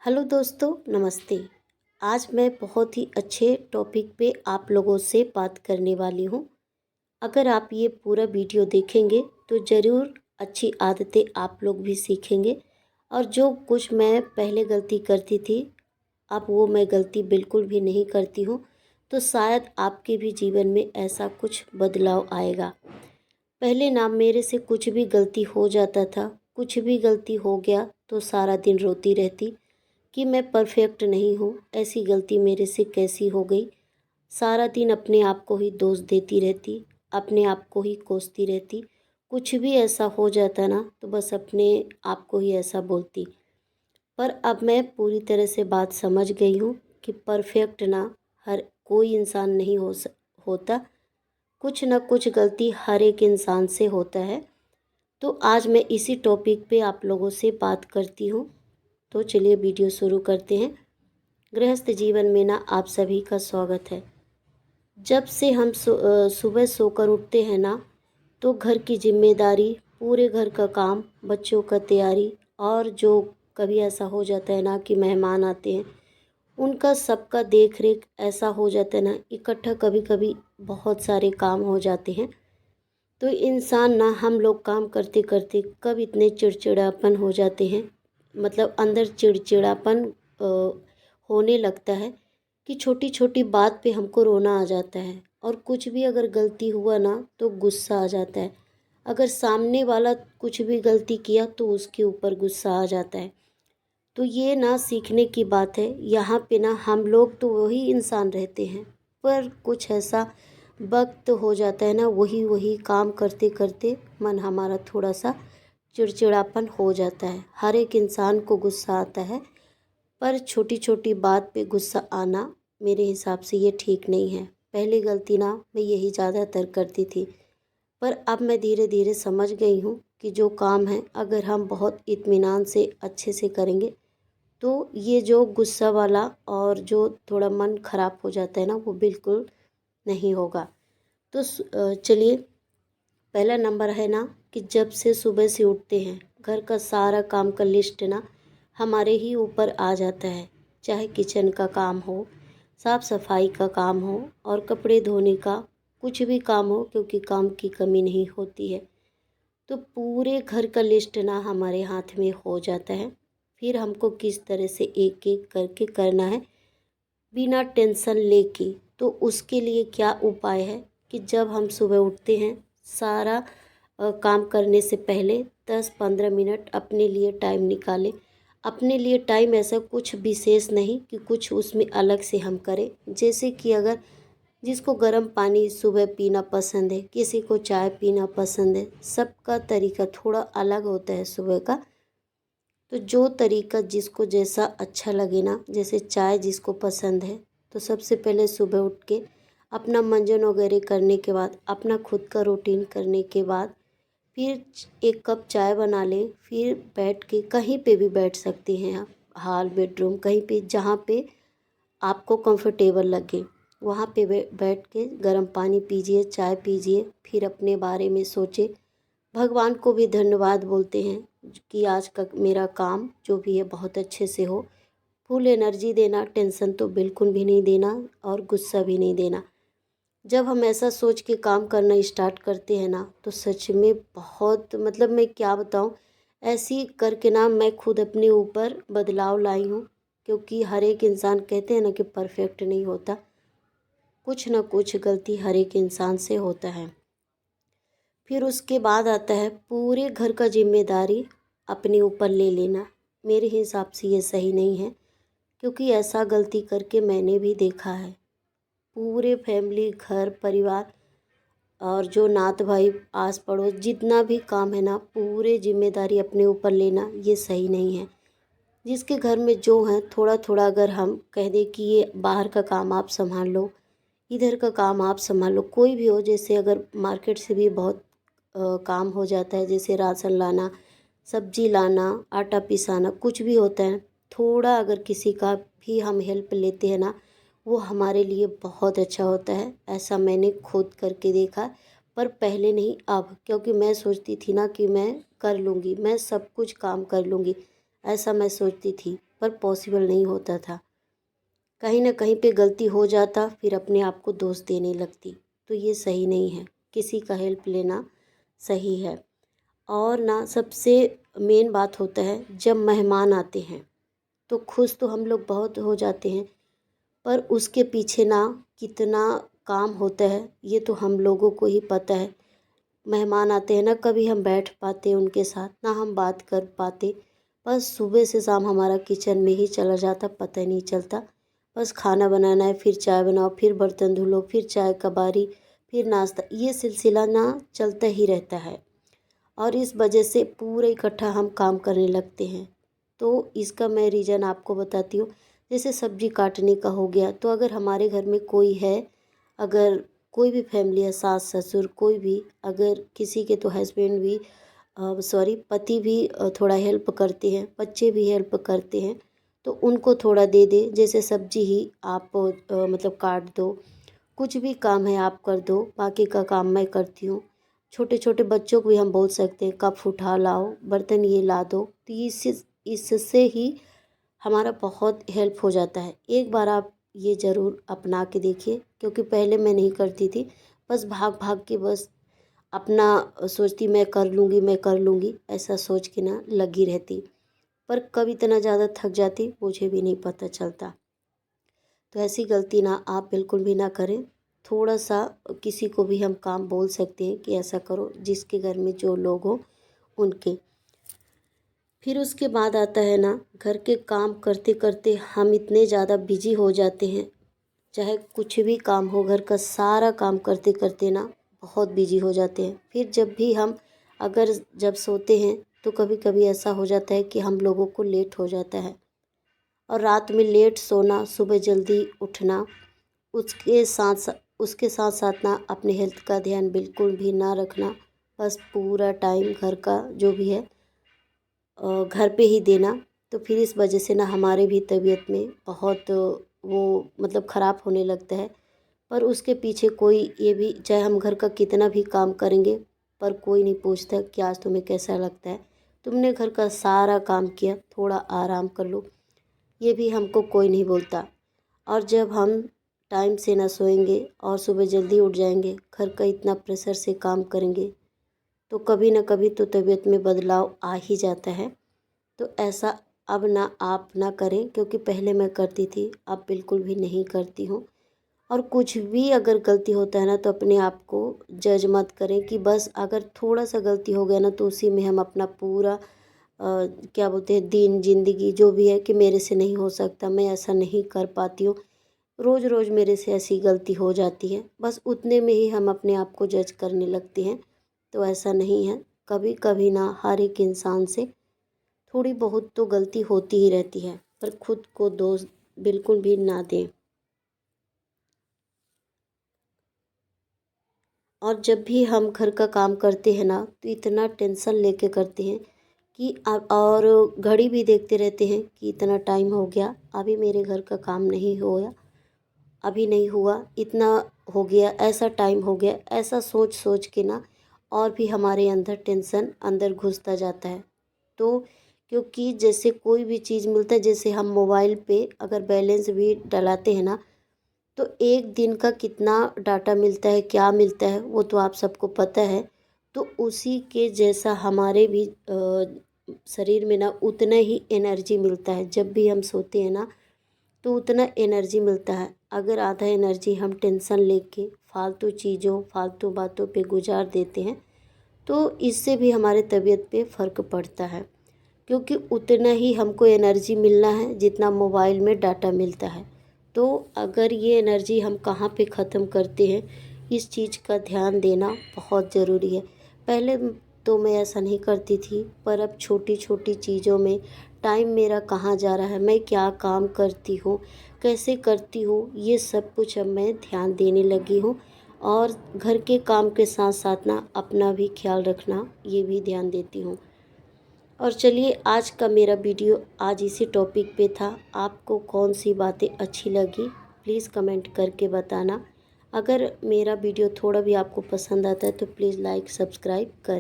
Hello दोस्तों, नमस्ते। आज मैं बहुत ही अच्छे टॉपिक पे आप लोगों से बात करने वाली हूँ। अगर आप ये पूरा वीडियो देखेंगे तो ज़रूर अच्छी आदतें आप लोग भी सीखेंगे। और जो कुछ मैं पहले गलती करती थी, अब वो मैं गलती बिल्कुल भी नहीं करती हूँ। तो शायद आपके भी जीवन में ऐसा कुछ बदलाव आएगा। पहले ना मेरे से कुछ भी गलती हो जाता था, कुछ भी गलती हो गया तो सारा दिन रोती रहती कि मैं परफेक्ट नहीं हूँ, ऐसी गलती मेरे से कैसी हो गई। सारा दिन अपने आप को ही दोष देती रहती, अपने आप को ही कोसती रहती। कुछ भी ऐसा हो जाता ना तो बस अपने आप को ही ऐसा बोलती। पर अब मैं पूरी तरह से बात समझ गई हूँ कि परफेक्ट ना हर कोई इंसान नहीं होता। कुछ ना कुछ गलती हर एक इंसान से होता है। तो आज मैं इसी टॉपिक पे आप लोगों से बात करती हूँ। तो चलिए वीडियो शुरू करते हैं। गृहस्थ जीवन में ना आप सभी का स्वागत है। जब से हम सुबह सोकर उठते हैं ना, तो घर की जिम्मेदारी, पूरे घर का काम, बच्चों का तैयारी, और जो कभी ऐसा हो जाता है ना कि मेहमान आते हैं, उनका सबका देख रेख ऐसा हो जाता है ना, इकट्ठा कभी कभी बहुत सारे काम हो जाते हैं। तो इंसान ना, हम लोग काम करते करते कब इतने चिड़चिड़ापन हो जाते हैं, मतलब अंदर चिड़चिड़ापन होने लगता है कि छोटी छोटी बात पे हमको रोना आ जाता है। और कुछ भी अगर गलती हुआ ना तो गुस्सा आ जाता है। अगर सामने वाला कुछ भी गलती किया तो उसके ऊपर गुस्सा आ जाता है। तो ये ना सीखने की बात है। यहाँ पे ना हम लोग तो वही इंसान रहते हैं, पर कुछ ऐसा वक्त हो जाता है ना, वही वही काम करते करते मन हमारा थोड़ा सा चिड़चिड़ापन हो जाता है। हर एक इंसान को गुस्सा आता है, पर छोटी छोटी बात पे गुस्सा आना मेरे हिसाब से ये ठीक नहीं है। पहली गलती ना मैं यही ज़्यादातर करती थी, पर अब मैं धीरे धीरे समझ गई हूँ कि जो काम है अगर हम बहुत इत्मीनान से अच्छे से करेंगे तो ये जो गुस्सा वाला और जो थोड़ा मन खराब हो जाता है ना, वो बिल्कुल नहीं होगा। तो चलिए, पहला नंबर है ना कि जब से सुबह से उठते हैं, घर का सारा काम का लिस्ट ना हमारे ही ऊपर आ जाता है। चाहे किचन का काम हो, साफ सफाई का काम हो, और कपड़े धोने का, कुछ भी काम हो, क्योंकि काम की कमी नहीं होती है। तो पूरे घर का लिस्ट ना हमारे हाथ में हो जाता है। फिर हमको किस तरह से एक एक करके करना है बिना टेंशन लेके। तो उसके लिए क्या उपाय है कि जब हम सुबह उठते हैं, सारा काम करने से पहले 10-15 मिनट अपने लिए टाइम निकालें। अपने लिए टाइम ऐसा कुछ विशेष नहीं कि कुछ उसमें अलग से हम करें। जैसे कि अगर जिसको गर्म पानी सुबह पीना पसंद है, किसी को चाय पीना पसंद है, सबका तरीका थोड़ा अलग होता है सुबह का। तो जो तरीका जिसको जैसा अच्छा लगे ना, जैसे चाय जिसको पसंद है, तो सबसे पहले सुबह उठ के अपना मंजन वगैरह करने के बाद, अपना खुद का रूटीन करने के बाद, फिर एक कप चाय बना लें। फिर बैठ के कहीं पे भी बैठ सकते हैं आप, हॉल, बेडरूम, कहीं पे जहाँ पे आपको कंफर्टेबल लगे, वहाँ पे बैठ के गर्म पानी पीजिए, चाय पीजिए। फिर अपने बारे में सोचे, भगवान को भी धन्यवाद बोलते हैं कि आज का मेरा काम जो भी है बहुत अच्छे से हो। फुल एनर्जी देना, टेंशन तो बिल्कुल भी नहीं देना, और गुस्सा भी नहीं देना। जब हम ऐसा सोच के काम करना स्टार्ट करते हैं ना, तो सच में बहुत, मतलब मैं क्या बताऊँ, ऐसी करके ना मैं खुद अपने ऊपर बदलाव लाई हूँ। क्योंकि हर एक इंसान, कहते हैं ना कि परफेक्ट नहीं होता, कुछ ना कुछ गलती हर एक इंसान से होता है। फिर उसके बाद आता है पूरे घर का जिम्मेदारी अपने ऊपर ले लेना। मेरे हिसाब से ये सही नहीं है, क्योंकि ऐसा गलती करके मैंने भी देखा है। पूरे फैमिली, घर परिवार, और जो नात भाई, आस पड़ोस, जितना भी काम है ना, पूरे जिम्मेदारी अपने ऊपर लेना ये सही नहीं है। जिसके घर में जो है, थोड़ा थोड़ा अगर हम कह दें कि ये बाहर का काम आप संभाल लो, इधर का काम आप संभाल लो, कोई भी हो। जैसे अगर मार्केट से भी बहुत काम हो जाता है, जैसे राशन लाना, सब्जी लाना, आटा पिसाना, कुछ भी होता है। थोड़ा अगर किसी का भी हम हेल्प लेते हैं ना, वो हमारे लिए बहुत अच्छा होता है। ऐसा मैंने खुद करके देखा। पर पहले नहीं, अब, क्योंकि मैं सोचती थी ना कि मैं कर लूँगी, मैं सब कुछ काम कर लूँगी, ऐसा मैं सोचती थी। पर पॉसिबल नहीं होता था। कहीं ना कहीं पे गलती हो जाता, फिर अपने आप को दोष देने लगती। तो ये सही नहीं है, किसी का हेल्प लेना सही है। और ना सबसे मेन बात होता है, जब मेहमान आते हैं तो खुश तो हम लोग बहुत हो जाते हैं, पर उसके पीछे ना कितना काम होता है ये तो हम लोगों को ही पता है। मेहमान आते हैं ना, कभी हम बैठ पाते उनके साथ, ना हम बात कर पाते। बस सुबह से शाम हमारा किचन में ही चला जाता, पता ही नहीं चलता। बस खाना बनाना है, फिर चाय बनाओ, फिर बर्तन धो लो, फिर चाय का बारी, फिर नाश्ता, ये सिलसिला ना चलता ही रहता है। और इस वजह से पूरे इकट्ठा हम काम करने लगते हैं। तो इसका मैं रीज़न आपको बताती हूँ। जैसे सब्जी काटने का हो गया, तो अगर हमारे घर में कोई है, अगर कोई भी फैमिली है, सास ससुर कोई भी, अगर किसी के तो हस्बैंड भी सॉरी पति भी थोड़ा हेल्प करते हैं, बच्चे भी हेल्प करते हैं, तो उनको थोड़ा दे दे। जैसे सब्जी ही आप मतलब काट दो, कुछ भी काम है आप कर दो, बाकी का काम मैं करती हूँ। छोटे छोटे बच्चों को भी हम बोल सकते हैं, कप उठा लाओ, बर्तन ये ला दो। तो इससे ही हमारा बहुत हेल्प हो जाता है। एक बार आप ये ज़रूर अपना के देखिए, क्योंकि पहले मैं नहीं करती थी। बस भाग भाग के बस अपना सोचती मैं कर लूँगी, मैं कर लूँगी, ऐसा सोच के ना लगी रहती। पर कब इतना ज़्यादा थक जाती मुझे भी नहीं पता चलता। तो ऐसी गलती ना आप बिल्कुल भी ना करें। थोड़ा सा किसी को भी हम काम बोल सकते हैं कि ऐसा करो, जिसके घर में जो लोग हों उनके। फिर उसके बाद आता है ना, घर के काम करते करते हम इतने ज़्यादा बिजी हो जाते हैं, चाहे कुछ भी काम हो, घर का सारा काम करते करते ना बहुत बिजी हो जाते हैं। फिर जब भी हम अगर जब सोते हैं तो कभी कभी ऐसा हो जाता है कि हम लोगों को लेट हो जाता है। और रात में लेट सोना, सुबह जल्दी उठना, उसके साथ साथ ना अपने हेल्थ का ध्यान बिल्कुल भी ना रखना। बस पूरा टाइम घर का जो भी है घर पे ही देना। तो फिर इस वजह से ना हमारे भी तबीयत में बहुत वो मतलब ख़राब होने लगता है। पर उसके पीछे कोई ये भी, चाहे हम घर का कितना भी काम करेंगे, पर कोई नहीं पूछता कि आज तुम्हें कैसा लगता है, तुमने घर का सारा काम किया, थोड़ा आराम कर लो, ये भी हमको कोई नहीं बोलता। और जब हम टाइम से ना सोएंगे और सुबह जल्दी उठ जाएंगे, घर का इतना प्रेशर से काम करेंगे, तो कभी ना कभी तो तबीयत में बदलाव आ ही जाता है। तो ऐसा अब ना आप ना करें, क्योंकि पहले मैं करती थी, अब बिल्कुल भी नहीं करती हूँ। और कुछ भी अगर गलती होता है ना, तो अपने आप को जज मत करें कि बस अगर थोड़ा सा गलती हो गया ना, तो उसी में हम अपना पूरा क्या बोलते हैं, दिन जिंदगी जो भी है कि मेरे से नहीं हो सकता, मैं ऐसा नहीं कर पाती हूँ, रोज़ रोज़ मेरे से ऐसी गलती हो जाती है, बस उतने में ही हम अपने आप को जज करने लगते हैं। तो ऐसा नहीं है, कभी कभी ना हर एक इंसान से थोड़ी बहुत तो गलती होती ही रहती है, पर खुद को दोष बिल्कुल भी ना दें। और जब भी हम घर का काम करते हैं ना, तो इतना टेंशन लेके करते हैं कि और घड़ी भी देखते रहते हैं कि इतना टाइम हो गया, अभी मेरे घर का काम नहीं हुआ, अभी नहीं हुआ, इतना हो गया, ऐसा टाइम हो गया, ऐसा सोच सोच के ना और भी हमारे अंदर टेंशन अंदर घुसता जाता है। तो क्योंकि जैसे कोई भी चीज़ मिलता है, जैसे हम मोबाइल पे अगर बैलेंस भी डलाते हैं ना, तो एक दिन का कितना डाटा मिलता है, क्या मिलता है, वो तो आप सबको पता है। तो उसी के जैसा हमारे भी शरीर में ना उतना ही एनर्जी मिलता है। जब भी हम सोते हैं ना, तो उतना एनर्जी मिलता है। अगर आधा एनर्जी हम टेंशन लेके फालतू चीज़ों, फालतू बातों पे गुजार देते हैं, तो इससे भी हमारे तबीयत पे फ़र्क पड़ता है। क्योंकि उतना ही हमको एनर्जी मिलना है जितना मोबाइल में डाटा मिलता है। तो अगर ये एनर्जी हम कहाँ पे ख़त्म करते हैं, इस चीज़ का ध्यान देना बहुत ज़रूरी है। पहले तो मैं ऐसा नहीं करती थी, पर अब छोटी छोटी चीज़ों में टाइम मेरा कहाँ जा रहा है, मैं क्या काम करती हूँ, कैसे करती हूँ, ये सब कुछ अब मैं ध्यान देने लगी हूँ। और घर के काम के साथ साथ ना अपना भी ख्याल रखना, ये भी ध्यान देती हूँ। और चलिए, आज का मेरा वीडियो आज इसी टॉपिक पे था। आपको कौन सी बातें अच्छी लगी, प्लीज़ कमेंट करके बताना। अगर मेरा वीडियो थोड़ा भी आपको पसंद आता है तो प्लीज़ लाइक सब्सक्राइब करें।